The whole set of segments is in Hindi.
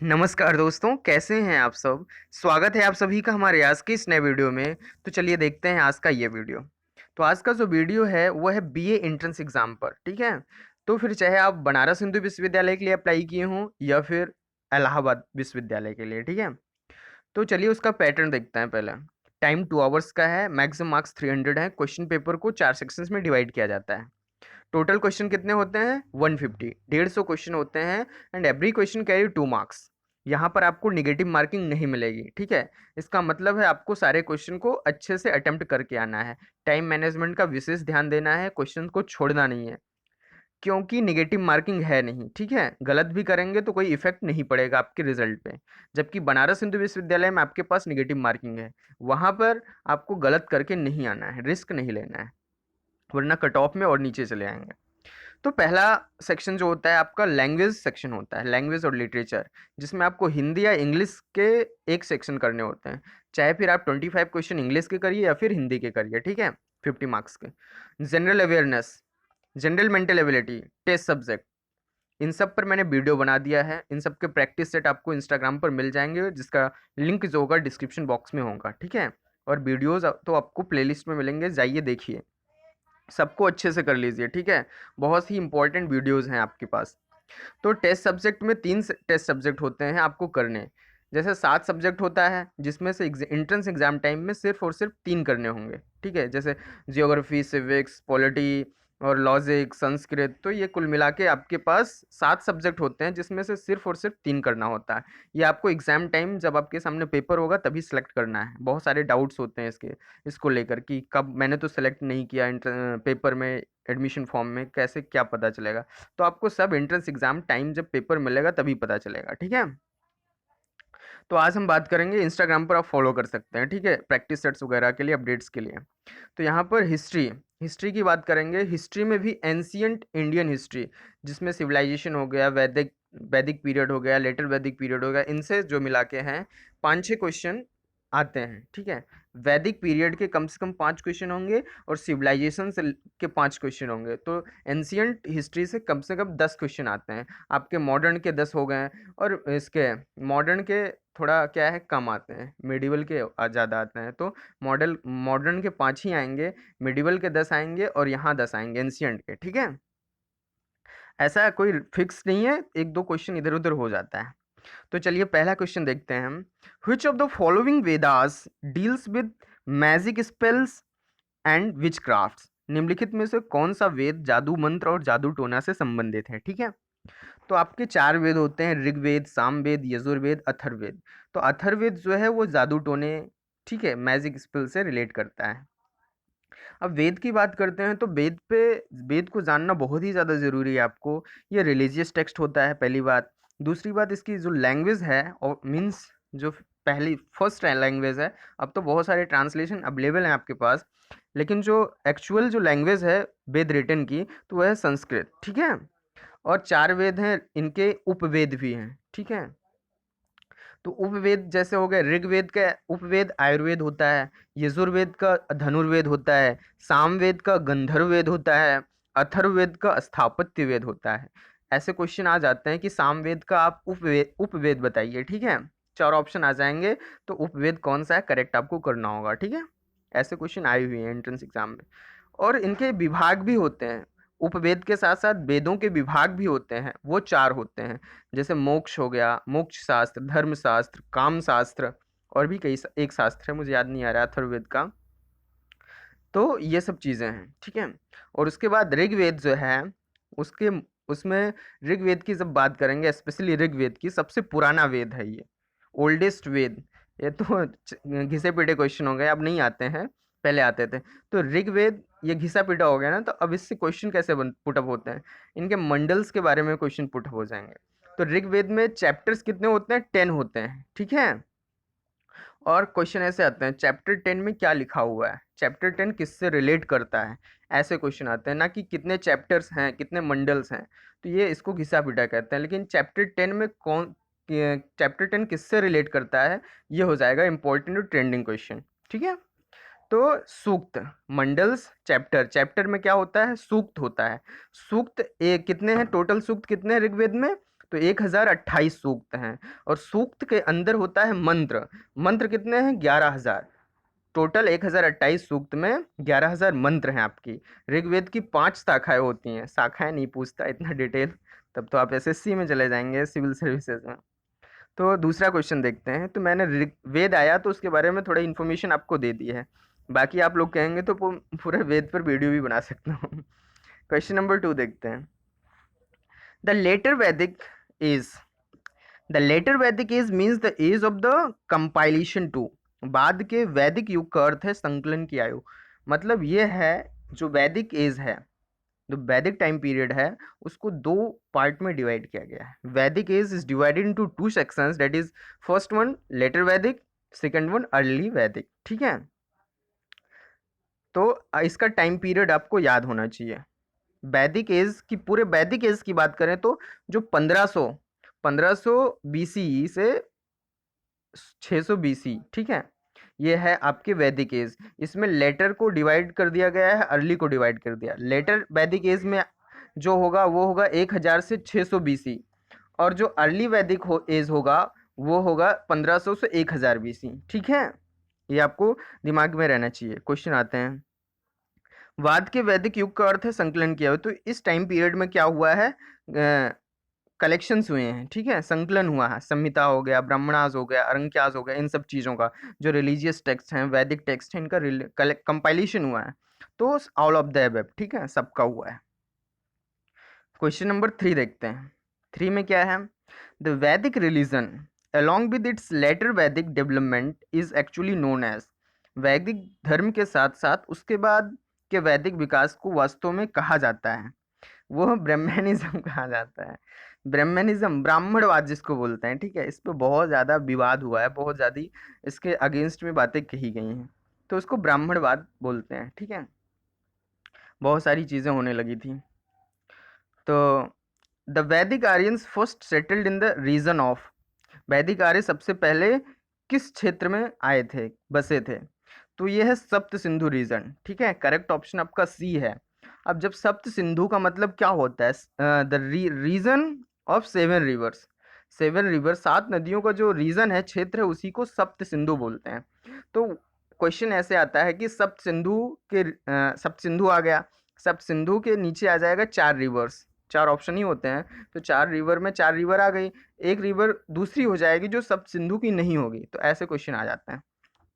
नमस्कार दोस्तों, कैसे हैं आप सब? स्वागत है आप सभी का हमारे आज के इस नए वीडियो में। तो चलिए देखते हैं आज का ये वीडियो। तो आज का जो वीडियो है वो है बीए एंट्रेंस एग्ज़ाम पर, ठीक है? तो फिर चाहे आप बनारस हिंदू विश्वविद्यालय के लिए अप्लाई किए हों या फिर इलाहाबाद विश्वविद्यालय के लिए, ठीक है? तो चलिए उसका पैटर्न देखते हैं पहले। टाइम 2 आवर्स का है, मैक्सिमम मार्क्स 300 है। क्वेश्चन पेपर को 4 सेक्शंस में डिवाइड किया जाता है। टोटल क्वेश्चन कितने होते हैं? 150, 150 क्वेश्चन होते हैं and every question carry 2 marks. यहाँ पर आपको नेगेटिव मार्किंग नहीं मिलेगी, ठीक है? इसका मतलब है आपको सारे क्वेश्चन को अच्छे से अटेम्प्ट करके आना है। टाइम मैनेजमेंट का विशेष ध्यान देना है, क्वेश्चन को छोड़ना नहीं है, क्योंकि नेगेटिव मार्किंग है नहीं, ठीक है? गलत भी करेंगे तो कोई इफेक्ट नहीं पड़ेगा आपके रिजल्ट पे। जबकि बनारस हिंदू विश्वविद्यालय में आपके पास नेगेटिव मार्किंग है, वहाँ पर आपको गलत करके नहीं आना है, रिस्क नहीं लेना है, वरना कट ऑफ में और नीचे चले आएंगे। तो पहला सेक्शन जो होता है आपका लैंग्वेज सेक्शन होता है, लैंग्वेज और लिटरेचर, जिसमें आपको हिंदी या इंग्लिश के एक सेक्शन करने होते हैं। चाहे फिर आप 25 क्वेश्चन इंग्लिश के करिए या फिर हिंदी के करिए, ठीक है? 50 मार्क्स के। General awareness, general mental ability, test subject, इन सब पर मैंने वीडियो बना दिया है। इन सब के प्रैक्टिस सेट आपको इंस्टाग्राम पर मिल जाएंगे, जिसका लिंक जो होगा डिस्क्रिप्शन बॉक्स में होगा, ठीक है? और वीडियोज़ तो आपको प्लेलिस्ट में मिलेंगे, जाइए देखिए। सबको अच्छे से कर लीजिए, ठीक है? बहुत ही इंपॉर्टेंट वीडियोज़ हैं आपके पास। तो टेस्ट सब्जेक्ट में 3 टेस्ट सब्जेक्ट होते हैं आपको करने। जैसे 7 सब्जेक्ट होता है, जिसमें से एंट्रेंस एग्जाम टाइम में सिर्फ और सिर्फ 3 करने होंगे, ठीक है? जैसे जियोग्राफी, सिविक्स, पॉलिटी और लॉजिक, संस्कृत। तो ये कुल मिला के आपके पास 7 सब्जेक्ट होते हैं, जिसमें से सिर्फ और सिर्फ 3 करना होता है। ये आपको एग्जाम टाइम जब आपके सामने पेपर होगा तभी सेलेक्ट करना है। बहुत सारे डाउट्स होते हैं इसको लेकर कि कब मैंने तो सेलेक्ट नहीं किया पेपर में, एडमिशन फॉर्म में कैसे क्या पता चलेगा? तो आपको सब एंट्रेंस एग्जाम टाइम जब पेपर मिलेगा तभी पता चलेगा, ठीक है? तो आज हम बात करेंगे, इंस्टाग्राम पर आप फॉलो कर सकते हैं, ठीक है? प्रैक्टिस सेट्स वगैरह के लिए, अपडेट्स के लिए। तो यहाँ पर हिस्ट्री, हिस्ट्री की बात करेंगे। हिस्ट्री में भी एंशियंट इंडियन हिस्ट्री, जिसमें सिविलाइजेशन हो गया, वैदिक वैदिक पीरियड हो गया, लेटर वैदिक पीरियड हो गया, इनसे जो मिला के हैं 5-6 क्वेश्चन आते हैं, ठीक है? वैदिक पीरियड के कम से कम 5 क्वेश्चन होंगे और सिविलाइजेशन से के 5 क्वेश्चन होंगे। तो एंशियंट हिस्ट्री से कम 10 क्वेश्चन आते हैं। आपके मॉडर्न के 10 हो गए और इसके मॉडर्न के थोड़ा क्या है, कम आते हैं। मिडिवल के ज़्यादा आते हैं। तो मॉडर्न के 5 ही आएंगे, मिडिवल के 10 आएंगे और यहाँ 10 आएंगे एंशियंट के, ठीक है? ऐसा कोई फिक्स नहीं है, 1-2 क्वेश्चन इधर उधर हो जाता है। तो चलिए पहला क्वेश्चन देखते हैं हम। Which of the following Vedas deals with magic spells and which crafts? निम्नलिखित में से कौन सा वेद जादू मंत्र और जादू टोना से संबंधित है, ठीक है? तो आपके 4 वेद होते हैं, ऋग्वेद, सामवेद, यजुर्वेद, अथर्ववेद। तो अथर्ववेद जो है वो जादू टोने, ठीक है, मैजिक स्पेल से रिलेट करता है। अब वेद की बात करते हैं तो वेद को जानना बहुत ही ज़्यादा ज़रूरी है आपको। ये रिलीजियस टेक्स्ट होता है, पहली बात। दूसरी बात, इसकी जो लैंग्वेज है और मीन्स जो पहली फर्स्ट लैंग्वेज है, अब तो बहुत सारे ट्रांसलेशन अवेलेबल हैं आपके पास, लेकिन जो एक्चुअल जो लैंग्वेज है वेद रिटन की, तो वह है संस्कृत, ठीक है? और 4 वेद हैं, इनके उपवेद भी हैं, ठीक है? तो उपवेद जैसे हो गए, ऋग्वेद का उपवेद आयुर्वेद होता है, यजुर्वेद का धनुर्वेद होता है, सामवेद का गंधर्ववेद होता है, अथर्ववेद का स्थापत्य वेद होता है। ऐसे क्वेश्चन आ जाते हैं कि सामवेद का आप उपवेद बताइए, ठीक है? 4 ऑप्शन आ जाएंगे, तो उपवेद कौन सा है करेक्ट आपको करना होगा, ठीक है? ऐसे क्वेश्चन आए हुए हैं एंट्रेंस एग्जाम में। और इनके विभाग भी होते हैं। उपवेद के साथ साथ वेदों के विभाग भी होते हैं, वो 4 होते हैं। जैसे मोक्ष हो गया, मोक्ष शास्त्र, धर्म शास्त्र, काम शास्त्र, और भी एक शास्त्र है मुझे याद नहीं आ रहा अथर्ववेद का। तो ये सब चीज़ें हैं, ठीक है? और उसके बाद ऋग्वेद जो है, उसके उसमें ऋग्वेद की जब बात करेंगे, स्पेशली ऋग्वेद की, सबसे पुराना वेद है ये, ओल्डेस्ट वेद। ये तो घिसे पिटे क्वेश्चन हो गए, अब नहीं आते हैं, पहले आते थे। तो ऋग्वेद ये घिसा पिटा हो गया ना, तो अब इससे क्वेश्चन कैसे पुटअप होते हैं? इनके मंडल्स के बारे में क्वेश्चन पुटअप हो जाएंगे। तो ऋग्वेद में चैप्टर्स कितने होते हैं? 10 होते हैं, ठीक है? और क्वेश्चन ऐसे आते हैं, चैप्टर 10 में क्या लिखा हुआ है, चैप्टर 10 किससे रिलेट करता है, ऐसे क्वेश्चन आते हैं, ना कि कितने चैप्टर्स हैं, कितने मंडल्स हैं। तो ये इसको घिसा पिटा कहते हैं। लेकिन चैप्टर 10 में चैप्टर 10 किससे रिलेट करता है, ये हो जाएगा इंपॉर्टेंट और ट्रेंडिंग क्वेश्चन, ठीक है? तो सूक्त, मंडल्स, चैप्टर, चैप्टर में क्या होता है? सूक्त होता है। सूक्त कितने हैं टोटल? सूक्त कितने हैं ऋग्वेद में? तो 1028 सूक्त हैं। और सूक्त के अंदर होता है मंत्र। मंत्र कितने हैं? 11,000। टोटल 1028 सूक्त में 11,000 मंत्र हैं आपकी। ऋग्वेद की 5 शाखाएं होती हैं। शाखाएं नहीं पूछता इतना डिटेल, तब तो आप एसएससी में चले जाएंगे, सिविल सर्विसेज में। तो दूसरा क्वेश्चन देखते हैं। तो मैंने ऋग्वेद आया तो उसके बारे में थोड़ा इन्फॉर्मेशन आपको दे दी है। बाकी आप लोग कहेंगे तो पूरे वेद पर वीडियो भी बना सकता हूँ। क्वेश्चन नंबर 2 देखते हैं। The latter Vedic is the latter Vedic age means the age of the compilation too. बाद के वैदिक युग का अर्थ है संकलन की आयु। मतलब ये है जो वैदिक एज है, जो वैदिक टाइम पीरियड है, उसको दो पार्ट में डिवाइड किया गया है। Vedic age is divided into two sections, that is first one later Vedic, second one early Vedic. ठीक है, तो इसका टाइम पीरियड आपको याद होना चाहिए। वैदिक एज की, पूरे वैदिक एज की बात करें तो जो 1500 बीसी से 600 बीसी, ठीक है, ये है आपके वैदिक एज। इसमें लेटर को डिवाइड कर दिया गया है, अर्ली को डिवाइड कर दिया। लेटर वैदिक एज में जो होगा वो होगा 1000 से 600 बीसी, और जो अर्ली वैदिक एज होगा वो होगा 1500 से 1000 बीसी। ठीक है, ये आपको दिमाग में रहना चाहिए। क्वेश्चन आते हैं। वाद के वैदिक युग का अर्थ है संकलन किया हुआ। तो इस टाइम पीरियड में क्या हुआ है? कलेक्शंस हुए हैं, ठीक है, संकलन हुआ है। संहिता हो गया, ब्राह्मणास हो गया, अरंक्यास हो गया, इन सब चीज़ों का जो रिलीजियस टेक्स्ट हैं, वैदिक टेक्स्ट हैं, इनका कंपाइलेशन हुआ है। तो ऑल ऑफ द अबव, ठीक है, सबका हुआ है। क्वेश्चन नंबर 3 देखते हैं। 3 में क्या है? The Vedic religion along with its later Vedic development is actually known as. वैदिक धर्म के साथ साथ उसके बाद के वैदिक विकास को वास्तव में कहा जाता है, वो ब्राह्मणिज्म कहा जाता है। ब्राह्मणिज्म, ब्राह्मणवाद जिसको बोलते हैं, ठीक है, इस पर बहुत ज़्यादा विवाद हुआ है, बहुत ज़्यादा इसके अगेंस्ट में बातें कही गई हैं, तो उसको ब्राह्मणवाद बोलते हैं। ठीक है, बहुत सारी चीज़ें होने लगी थी। तो the Vedic Aryans first settled in the region of. वैदिक आर्य सबसे पहले किस क्षेत्र में आए थे, बसे थे? तो ये है सप्त सिंधु रीजन। ठीक है, करेक्ट ऑप्शन आपका सी है। अब जब सप्त सिंधु का मतलब क्या होता है? The region of 7 rivers. 7 river, 7 नदियों का जो रीजन है, क्षेत्र है, उसी को सप्त सिंधु बोलते हैं। तो क्वेश्चन ऐसे आता है कि सप्त सिंधु के सप्त सिंधु आ गया, सप्त सिंधु के नीचे आ जाएगा 4 रिवर्स। 4 ऑप्शन ही होते हैं, तो 4 रिवर में 4 रिवर आ गई, एक रिवर दूसरी हो जाएगी जो सप्त सिंधु की नहीं होगी। तो ऐसे क्वेश्चन आ जाते हैं।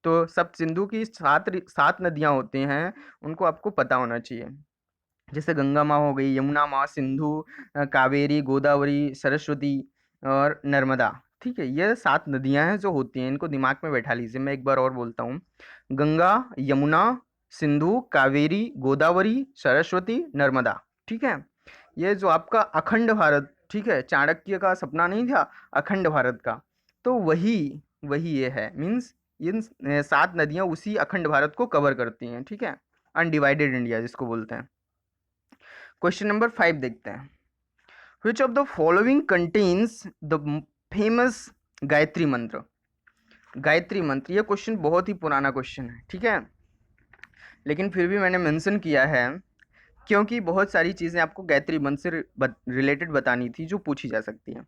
तो सप्त सिंधु की 7 नदियां होती हैं, उनको आपको पता होना चाहिए। जैसे गंगा माँ हो गई, यमुना माँ, सिंधु, कावेरी, गोदावरी, सरस्वती और नर्मदा। ठीक है, ये 7 नदियां हैं जो होती हैं, इनको दिमाग में बैठा लीजिए। मैं एक बार और बोलता हूँ। गंगा, यमुना, सिंधु, कावेरी, गोदावरी, सरस्वती, नर्मदा। ठीक है, ये जो आपका अखंड भारत, ठीक है, चाणक्य का सपना नहीं था अखंड भारत का, तो वही वही ये है। मीन्स इन 7 नदियां उसी अखंड भारत को कवर करती हैं। ठीक है, अनडिवाइडेड इंडिया जिसको बोलते हैं। क्वेश्चन नंबर 5 देखते हैं। Which of the following contains the famous Gayatri मंत्र? गायत्री मंत्र, ये क्वेश्चन बहुत ही पुराना क्वेश्चन है, ठीक है, लेकिन फिर भी मैंने मेंशन किया है क्योंकि बहुत सारी चीज़ें आपको गायत्री मंत्र से रिलेटेड बतानी थी जो पूछी जा सकती हैं।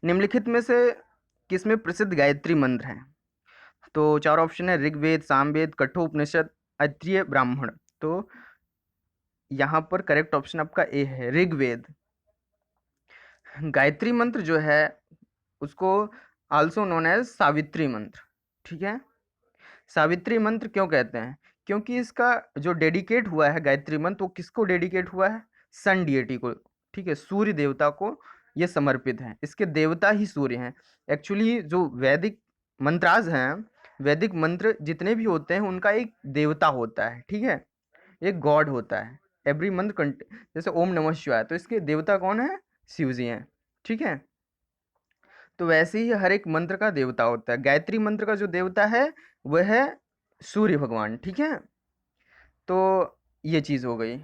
निम्नलिखित में से किसमें प्रसिद्ध गायत्री मंत्र हैं? तो 4 ऑप्शन है, ऋग्वेद, सामवेद, कठोपनिषद, अत्रिय, ब्राह्मण। तो यहाँ पर करेक्ट ऑप्शन आपका ए है, ऋग्वेद। गायत्री मंत्र जो है उसको आल्सो नोन एज सावित्री मंत्र। ठीक है, सावित्री मंत्र क्यों कहते हैं? क्योंकि इसका जो डेडिकेट हुआ है गायत्री मंत्र, वो किसको डेडिकेट हुआ है? सन डिएटी को। ठीक है, सूर्य देवता को ये समर्पित है, इसके देवता ही सूर्य हैं। एक्चुअली जो वैदिक मंत्राज हैं, वैदिक मंत्र जितने भी होते हैं उनका एक देवता होता है, ठीक है, एक गॉड होता है। एवरी मंत्र जैसे ओम नमः शिवाय, तो इसके देवता कौन है? शिव जी हैं। ठीक है, तो वैसे ही हर एक मंत्र का देवता होता है। गायत्री मंत्र का जो देवता है वह है सूर्य भगवान। ठीक है, तो ये चीज़ हो गई।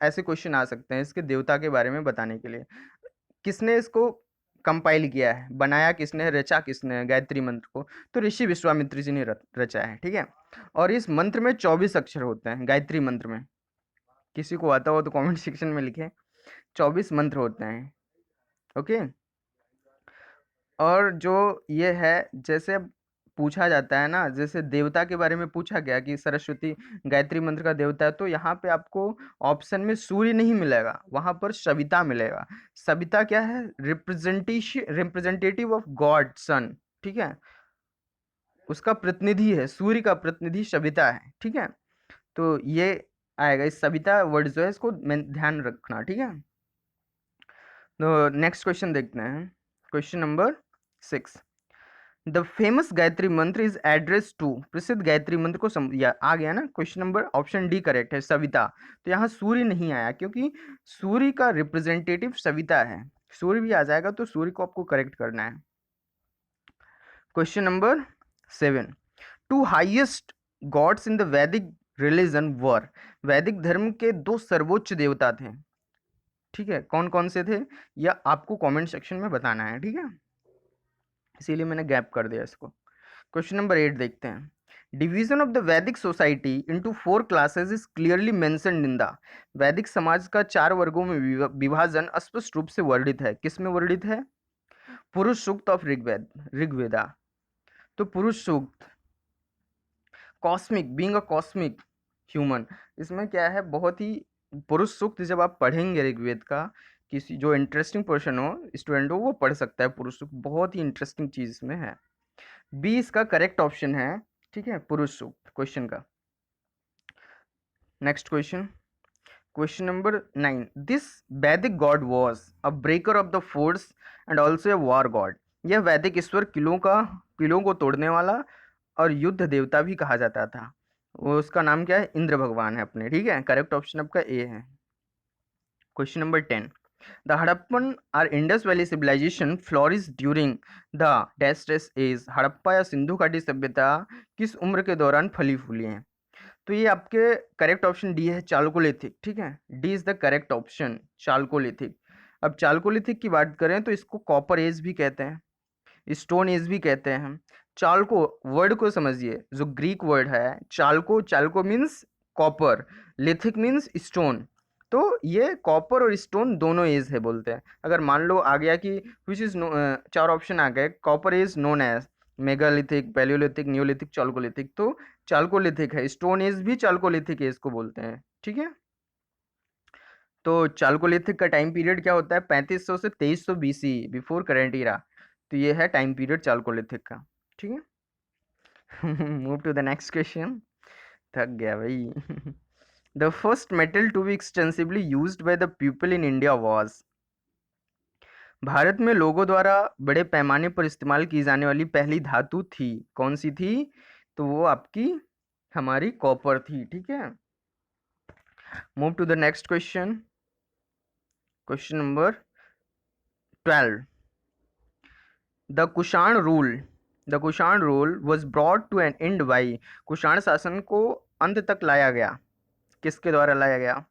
ऐसे क्वेश्चन आ सकते हैं इसके देवता के बारे में बताने के लिए। किसने इसको कंपाइल किया है, बनाया किसने, रचा किसने है गायत्री मंत्र को? तो ऋषि विश्वामित्र जी ने रचा है। ठीक है, और इस मंत्र में 24 अक्षर होते हैं गायत्री मंत्र में। किसी को आता हो तो कमेंट सेक्शन में लिखें। 24 मंत्र होते हैं। ओके, और जो ये है, जैसे पूछा जाता है ना, जैसे देवता के बारे में पूछा गया कि सरस्वती गायत्री मंत्र का देवता है, तो यहाँ पे आपको ऑप्शन में सूर्य नहीं मिलेगा, वहां पर सविता मिलेगा। सविता क्या है? रिप्रेजेंटेटिव ऑफ गॉड सन, ठीक है, उसका प्रतिनिधि है, सूर्य का प्रतिनिधि सविता है, ठीक है। तो ये आएगा, इस सविता वर्ड जो है इसको ध्यान रखना, ठीक है। तो नेक्स्ट क्वेश्चन देखते हैं, question number 6। The famous Gayatri मंत्र इज एड्रेस टू, प्रसिद्ध गायत्री मंत्र को आ गया ना, question number option D correct है, सविता। तो यहाँ सूर्य नहीं आया क्योंकि सूर्य का रिप्रेजेंटेटिव सविता है, सूर्य भी आ जाएगा तो सूर्य को आपको करेक्ट करना है। Question number 7। Two highest gods in the Vedic religion were, वैदिक धर्म के दो सर्वोच्च देवता थे, ठीक है, कौन कौन से थे यह आपको कमेंट सेक्शन में बताना है, ठीक है, इसीलिए मैंने गैप कर दिया इसको। क्वेश्चन नंबर 8 देखते हैं। डिवीजन ऑफ द वैदिक society into 4 classes is clearly mentioned in the, वैदिक समाज का 4 वर्गों में विभाजन स्पष्ट रूप से वर्णित है, किस में वर्णित है? पुरुष सूक्त ऑफ ऋग्वेदा। तो Purusha Sukta, cosmic, being a cosmic human, इसमें क्या है, बहुत ही पुरुष सूक्त जब आप पढ़ेंगे ऋग्वेद का, किसी जो इंटरेस्टिंग पर्सन हो, स्टूडेंट हो, वो पढ़ सकता है पुरुष सूक्त, बहुत ही इंटरेस्टिंग चीज इसमें है। बी इसका करेक्ट ऑप्शन है, ठीक है, पुरुष सूक्त क्वेश्चन का। Next question, question number 9। This Vedic god was a breaker of the forts and also a war god, यह वैदिक ईश्वर किलों को तोड़ने वाला और युद्ध देवता भी कहा जाता था, वो उसका नाम क्या है? इंद्र भगवान है अपने, ठीक है, करेक्ट ऑप्शन आपका ए है। Question number 10। The Harappan or Indus valley civilisation flourish during the dash dash age, Harappa या सिंधु घाटी सभ्यता किस उम्र के दौरान फली फूली है? तो ये आपके करेक्ट ऑप्शन डी है, चालकोलिथिक, ठीक है, D is the correct option, Chalcolithic. अब चालकोलिथिक की बात करें तो इसको कॉपर एज भी कहते हैं, स्टोन एज भी कहते हैं। चालको वर्ड को समझिए, जो ग्रीक वर्ड है chalco, chalco means copper, lithic means stone, तो ये कॉपर और स्टोन दोनों एज है बोलते हैं। अगर मान लो आ गया कि विच इज, 4 ऑप्शन आ गए, copper is known as megalithic, paleolithic, neolithic, chalcolithic, तो चालकोलिथिक है, स्टोन एज भी चालकोलिथिक एज को बोलते हैं, ठीक है। तो चालकोलिथिक का टाइम पीरियड क्या होता है? 3500 से 2300 बीसी, बिफोर करेंट ईरा। तो ये है टाइम पीरियड चालकोलिथिक का, ठीक है। Move to the next question, थक गया भाई। The first metal to be extensively used by the people in India was, Bharat में लोगों द्वारा बड़े पैमाने पर इस्तेमाल की जाने वाली पहली धातु थी, कौन सी थी? तो वो आपकी हमारी कॉपर थी, ठीक है। Move to the next question, question number 12। The Kushan rule was brought to an end by, Kushan शासन को अंत तक लाया गया, किसके द्वारा लाया गया?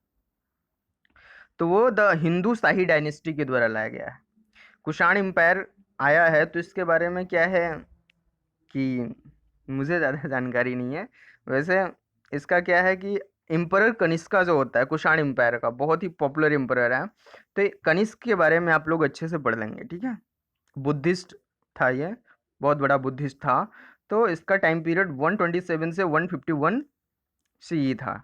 तो वो द हिंदू शाही डायनेस्टी के द्वारा लाया गया है। कुषाण एम्पायर आया है, तो इसके बारे में क्या है कि मुझे ज़्यादा जानकारी नहीं है, वैसे इसका क्या है कि एम्परर कनिष्का जो होता है कुषाण एम्पायर का, बहुत ही पॉपुलर एम्परर है, तो कनिष्क के बारे में आप लोग अच्छे से पढ़ लेंगे, ठीक है। बुद्धिस्ट था ये, बहुत बड़ा बुद्धिस्ट था, तो इसका टाइम पीरियड 127 से 151 CE था,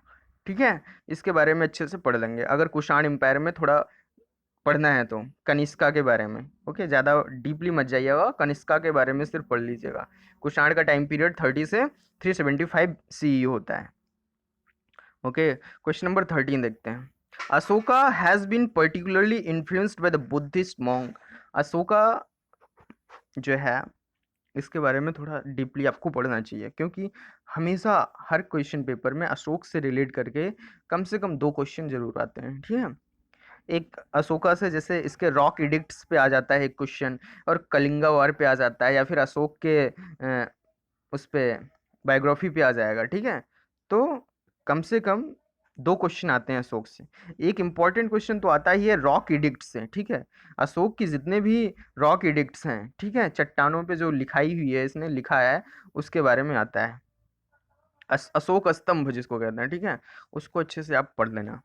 ठीक है। इसके बारे में अच्छे से पढ़ लेंगे, अगर कुषाण एम्पायर में थोड़ा पढ़ना है तो कनिष्का के बारे में, ओके, ज़्यादा डीपली मत जाइएगा, कनिष्का के बारे में सिर्फ पढ़ लीजिएगा। कुषाण का टाइम पीरियड 30 से 375 CE होता है, ओके। क्वेश्चन नंबर 13 देखते हैं। Ashoka has been particularly influenced by the Buddhist monk, Ashoka जो है इसके बारे में थोड़ा डीपली आपको पढ़ना चाहिए, क्योंकि हमेशा हर क्वेश्चन पेपर में अशोक से रिलेट करके कम से कम 2 क्वेश्चन जरूर आते हैं, ठीक है। एक अशोका से जैसे इसके रॉक एडिक्ट्स पे आ जाता है एक क्वेश्चन, और कलिंगा वार पे आ जाता है, या फिर अशोक के उस पे बायोग्राफी पे आ जाएगा, ठीक है। तो कम से कम 2 क्वेश्चन आते हैं अशोक से, एक इम्पॉर्टेंट क्वेश्चन तो आता ही है रॉक एडिक्ट से, ठीक है। अशोक की जितने भी रॉक एडिक्ट्स हैं, ठीक है, चट्टानों पे जो लिखाई हुई है, इसने लिखा है, उसके बारे में आता है। अशोक स्तंभ जिसको कहते हैं, ठीक है, उसको अच्छे से आप पढ़ लेना।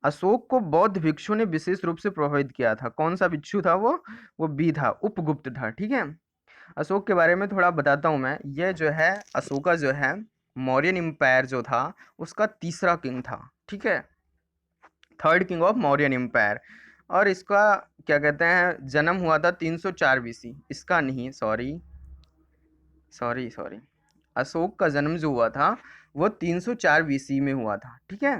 अशोक को बौद्ध भिक्षु ने विशेष रूप से प्रभावित किया था, कौन सा भिक्षु था वो बी था, उपगुप्त था, ठीक है। अशोक के बारे में थोड़ा बताता हूँ मैं। ये जो है अशोका जो है मौर्यन एम्पायर जो था उसका तीसरा किंग था, ठीक है, third king of Mauryan empire. और इसका क्या कहते हैं जन्म हुआ था 304 बीसी, इसका नहीं, सॉरी सॉरी सॉरी, अशोक का जन्म जो हुआ था वो 304 बीसी में हुआ था, ठीक है,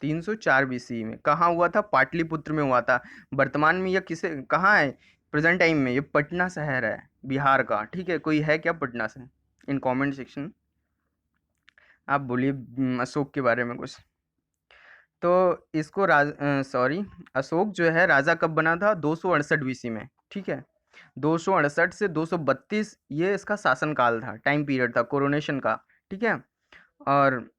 304 बीसी में। कहाँ हुआ था? पाटलिपुत्र में हुआ था। वर्तमान में यह किसे कहाँ है? प्रेजेंट टाइम में ये पटना शहर है बिहार का, ठीक है। कोई है क्या पटना से? इन कमेंट सेक्शन आप बोलिए अशोक के बारे में कुछ। तो इसको सॉरी, अशोक जो है राजा कब बना था? 268 बीसी में, ठीक है, 268 से 232 ये इसका शासन काल था, टाइम पीरियड था कोरोनेशन का, ठीक है। और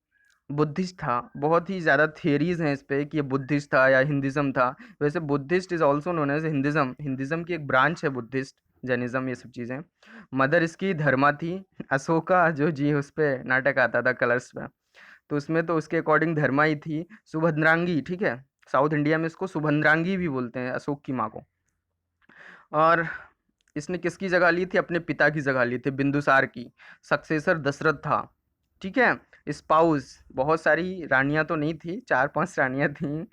बुद्धिस्ट था, बहुत ही ज़्यादा थियरीज हैं इस पे कि ये बुद्धिस्ट था या हिंदुज़म था। वैसे Buddhist is also known as Hinduism, Hinduism की एक ब्रांच है बुद्धिस्ट, जैनिज्म, ये सब चीज़ें। मदर इसकी धर्मा थी। अशोका जो जी उस पे नाटक आता था कलर्स पे, तो उसमें तो उसके अकॉर्डिंग धर्मा ही थी। सुभद्रांगी, ठीक है, साउथ इंडिया में इसको सुभद्रांगी भी बोलते हैं अशोक की माँ को। और इसने किसकी जगह ली थी? अपने पिता की जगह ली थी, बिंदुसार की। सक्सेसर दशरथ था, ठीक है। स्पाउस बहुत सारी रानियां तो नहीं थी, 4-5 रानियां थी।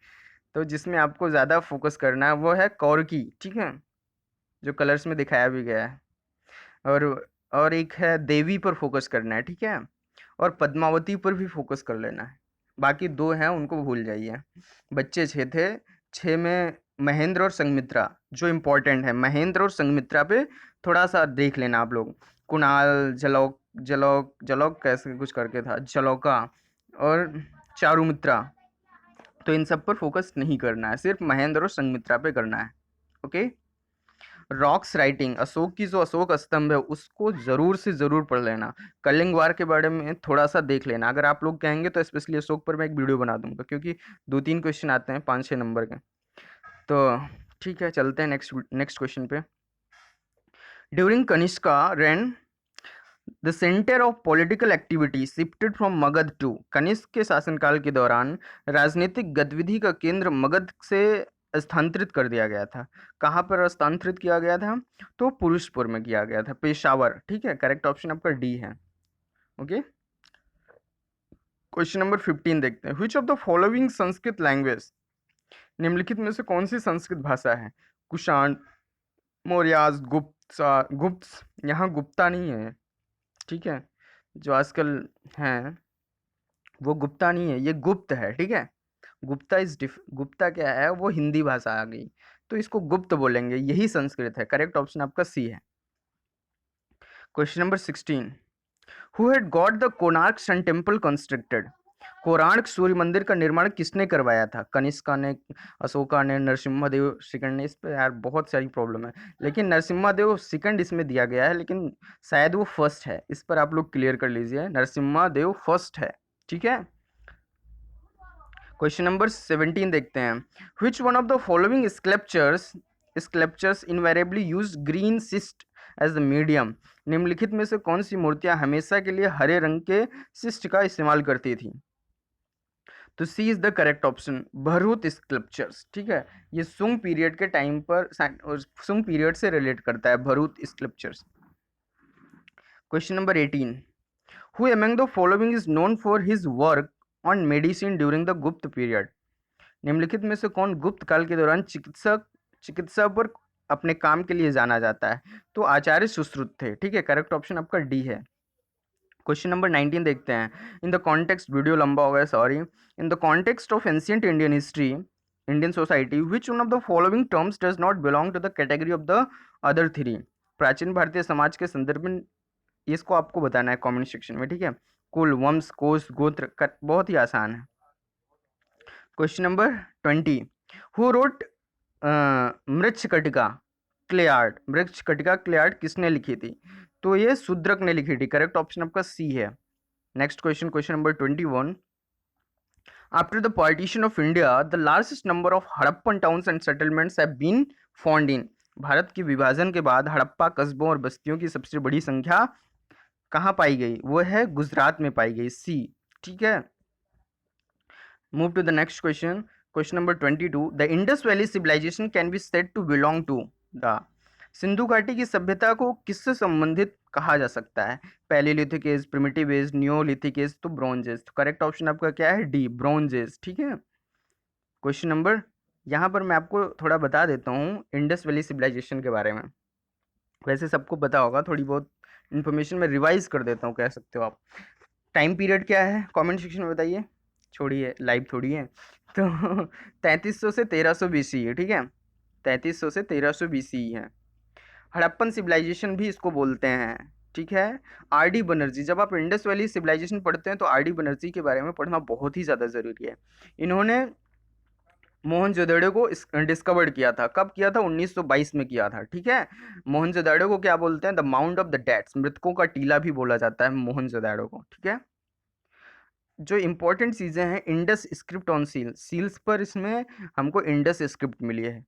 तो जिसमें आपको ज़्यादा फोकस करना है वो है कौरकी, ठीक है, जो कलर्स में दिखाया भी गया है। और और एक है देवी पर फोकस करना है, ठीक है, और पद्मावती पर भी फोकस कर लेना है। बाकी दो हैं उनको भूल जाइए। बच्चे 6 थे, 6 में महेंद्र और संघमित्रा जो इम्पोर्टेंट है, महेंद्र और संघमित्रा पे थोड़ा सा देख लेना आप लोग। कुणाल, जलौक जलौक जलौक कैसे कुछ करके था, जलौका और चारुमित्रा। तो इन सब पर फोकस नहीं करना है, सिर्फ महेंद्र और संघमित्रा पे करना है, ओके। रॉक्स राइटिंग, अशोक की जो अशोक स्तंभ है उसको जरूर से जरूर पढ़ लेना। कलिंग वार के बारे में थोड़ा सा देख लेना, अगर आप लोग कहेंगे तो स्पेशली अशोक पर मैं एक वीडियो बना दूंगा, क्योंकि 2-3 क्वेश्चन आते हैं 5-6 नंबर के। तो ठीक है, चलते हैं नेक्स्ट नेक्स्ट क्वेश्चन पे। During Kanishka reign the centre of political activity shifted from Magadha to, Kanishka के शासनकाल के दौरान राजनीतिक गतिविधि का केंद्र मगध से स्थानांतरित कर दिया गया था। कहाँ पर स्थानांतरित किया गया था? तो पुरुषपुर में किया गया था, पेशावर, ठीक है। करेक्ट ऑप्शन आपका डी है, ओके। क्वेश्चन नंबर 15 देखते हैं। Which of the following Sanskrit language, निम्नलिखित में से कौन सी संस्कृत भाषा है? कुषाण, मौर्यास, गुप्त, यहाँ गुप्ता नहीं है, ठीक है, जो आजकल हैं वो गुप्ता नहीं है, ये गुप्त है, ठीक है। गुप्ता गुप्ता क्या है? वो हिंदी भाषा आ गई, तो इसको गुप्त बोलेंगे, यही संस्कृत है। करेक्ट ऑप्शन आपका सी है। Question number 16, who had got the Konark sun temple constructed, Konark सूर्य मंदिर का निर्माण किसने करवाया था? कनिष्का ने, अशोका ने, नरसिम्हा देव सेकंड ने? इस पे यार बहुत सारी प्रॉब्लम है, लेकिन नरसिम्हा देव सेकंड इसमें दिया गया है, लेकिन शायद वो फर्स्ट है। इस पर आप लोग क्लियर कर लीजिए, नरसिम्हा देव फर्स्ट है, ठीक है। क्वेश्चन नंबर 17 देखते हैं। Which one of the following sculptures invariably use green schist as the medium, निम्नलिखित में से कौन सी मूर्तियां हमेशा के लिए हरे रंग के सिस्ट का इस्तेमाल करती थी? तो C is the correct option, Bharhut sculptures, ठीक है। ये सुंग पीरियड के टाइम पर, सुंग पीरियड से रिलेट करता है Bharhut sculptures. Question number 18, who among the following is known for his work on medicine during the गुप्त पीरियड, निम्नलिखित में से कौन गुप्त काल के दौरान चिकित्सा पर अपने काम के लिए जाना जाता है? तो आचार्य सुश्रुत थे, ठीक है। करेक्ट ऑप्शन आपका डी है। क्वेश्चन नंबर 19 देखते हैं। इन द कॉन्टेक्स्ट, वीडियो लंबा हो गया, sorry. In the context of ancient Indian history, Indian society, which one of the following terms does not belong to the category of the other three, प्राचीन भारतीय समाज के संदर्भ में इसको आपको बताना है कमेंट सेक्शन में, ठीक है। कुल, वंश, कोश, गोत्र, बहुत ही आसान है। Question number 20, who wrote Mricchakatika clay art, Mricchakatika clay art किसने लिखी थी? तो ये शूद्रक ने लिखी थी। करेक्ट ऑप्शन आपका सी है। Next question, question number 21, after the partition of India the largest number of Harappan towns and settlements have been found in, Bharat के विभाजन के बाद हड़प्पा कस्बों और बस्तियों की सबसे बड़ी संख्या कहाँ पाई गई? वो है गुजरात में पाई गई, सी, ठीक है। Move to the next question. Question number 22. The Indus Valley civilization can be said to belong to the, Sindhu घाटी की सभ्यता को किससे संबंधित कहा जा सकता है? Paleolithic age, primitive age, neolithic age, तो ब्रॉन्ज एज। तो करेक्ट ऑप्शन आपका क्या है? D, bronze age. ठीक है। क्वेश्चन नंबर, यहाँ पर मैं आपको थोड़ा बता देता हूँ इंडस वैली सिविलाइजेशन के बारे में। वैसे सबको पता होगा, थोड़ी बहुत इन्फॉर्मेशन में रिवाइज कर देता हूँ, कह सकते हो आप। टाइम पीरियड क्या है? कमेंट सेक्शन में बताइए। छोड़िए, लाइव थोड़ी है। तो 3300 से 1300 बीसी है। ठीक है, 3300 से 1300 बीसी है। हड़प्पन सिविलाइजेशन भी इसको बोलते हैं। ठीक है। आर डी बनर्जी, जब आप इंडस वैली सिविलाइजेशन पढ़ते हैं तो आर डी बनर्जी के बारे में पढ़ना बहुत ही ज़्यादा ज़रूरी है। इन्होंने मोहनजोदड़ो को डिस्कवर्ड किया था। कब किया था? 1922 में किया था। ठीक है। मोहनजोदड़ो को क्या बोलते हैं? द माउंट ऑफ द डेड्स, मृतकों का टीला भी बोला जाता है मोहनजोदड़ो को। ठीक है। जो इंपॉर्टेंट चीज़ें हैं, इंडस स्क्रिप्ट ऑन सील्स पर इसमें हमको इंडस स्क्रिप्ट मिली है।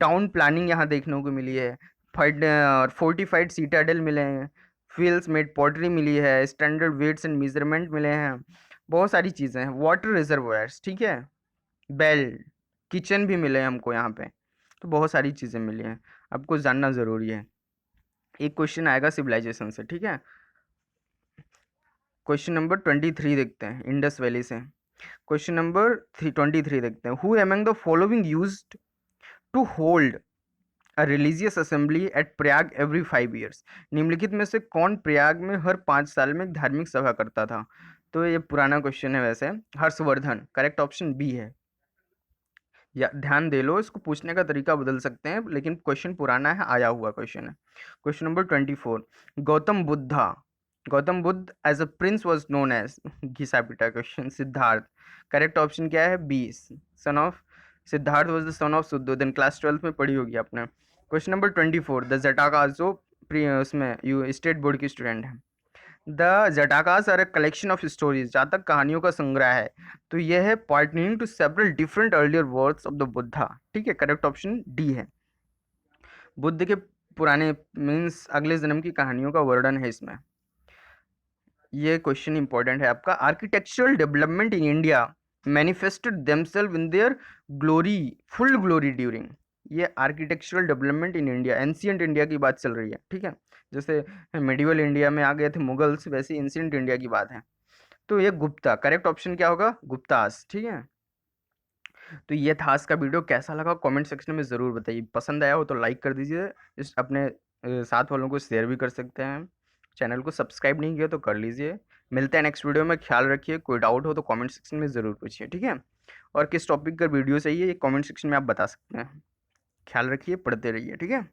टाउन प्लानिंग यहाँ देखने को मिली है। फोर्टिफाइड सीटाडेल मिले हैं। फील्ड्स मेड पॉटरी मिली है। स्टैंडर्ड वेट्स एंड मेजरमेंट मिले हैं। बहुत सारी चीज़ें हैं। वाटर रिजर्वोयर्स, ठीक है, बेल, किचन भी मिले हैं हमको यहाँ पे। तो बहुत सारी चीज़ें मिली हैं, आपको जानना ज़रूरी है। एक क्वेश्चन आएगा सिविलाइजेशन से। ठीक है। क्वेश्चन नंबर 23 देखते हैं इंडस वैली से। क्वेश्चन नंबर 23 देखते हैं। Who among the following used to hold a religious assembly at Prayag every 5 years? निम्नलिखित में से कौन प्रयाग में हर 5 साल में एक धार्मिक सभा करता था? तो ये पुराना क्वेश्चन है वैसे। हर्षवर्धन। करेक्ट ऑप्शन बी है। या ध्यान दे लो, इसको पूछने का तरीका बदल सकते हैं, लेकिन क्वेश्चन पुराना है, आया हुआ क्वेश्चन है। Question number 24। Gautam Buddha, Gautam Buddha as a prince was known as, घिसा पिटा क्वेश्चन। सिद्धार्थ। करेक्ट ऑप्शन क्या है? B, son of, Siddhartha was the son of Shuddhodana. Class 12 में पढ़ी होगी आपने। Question number 24। द जटाकास, जो उसमें यू स्टेट बोर्ड की स्टूडेंट है। The Jatakas are a collection of stories, जातक कहानियों का संग्रह है। तो यह है pertaining to several different earlier births of the Buddha. ठीक है, करेक्ट ऑप्शन डी है। बुद्ध के पुराने मीन्स अगले जन्म की कहानियों का वर्णन है इसमें। ये क्वेश्चन इंपॉर्टेंट है आपका। Architectural development in India manifested themselves in their glory, full glory during. ये architectural development in India, ancient India की बात चल रही है। ठीक है। जैसे मेडिवल इंडिया में आ गए थे मुगल्स, वैसे एंशियंट इंडिया की बात है। तो ये गुप्ता, करेक्ट ऑप्शन क्या होगा? गुप्तास। ठीक है। तो ये था आज का वीडियो। कैसा लगा कमेंट सेक्शन में ज़रूर बताइए। पसंद आया हो तो लाइक कर दीजिए, इस अपने साथ वालों को शेयर भी कर सकते हैं। चैनल को सब्सक्राइब नहीं किया तो कर लीजिए। मिलते हैं नेक्स्ट वीडियो में। ख्याल रखिए। कोई डाउट हो तो कमेंट सेक्शन में ज़रूर पूछिए। ठीक है। और किस टॉपिक का वीडियो चाहिए ये कमेंट सेक्शन में आप बता सकते हैं। ख्याल रखिए, पढ़ते रहिए। ठीक है।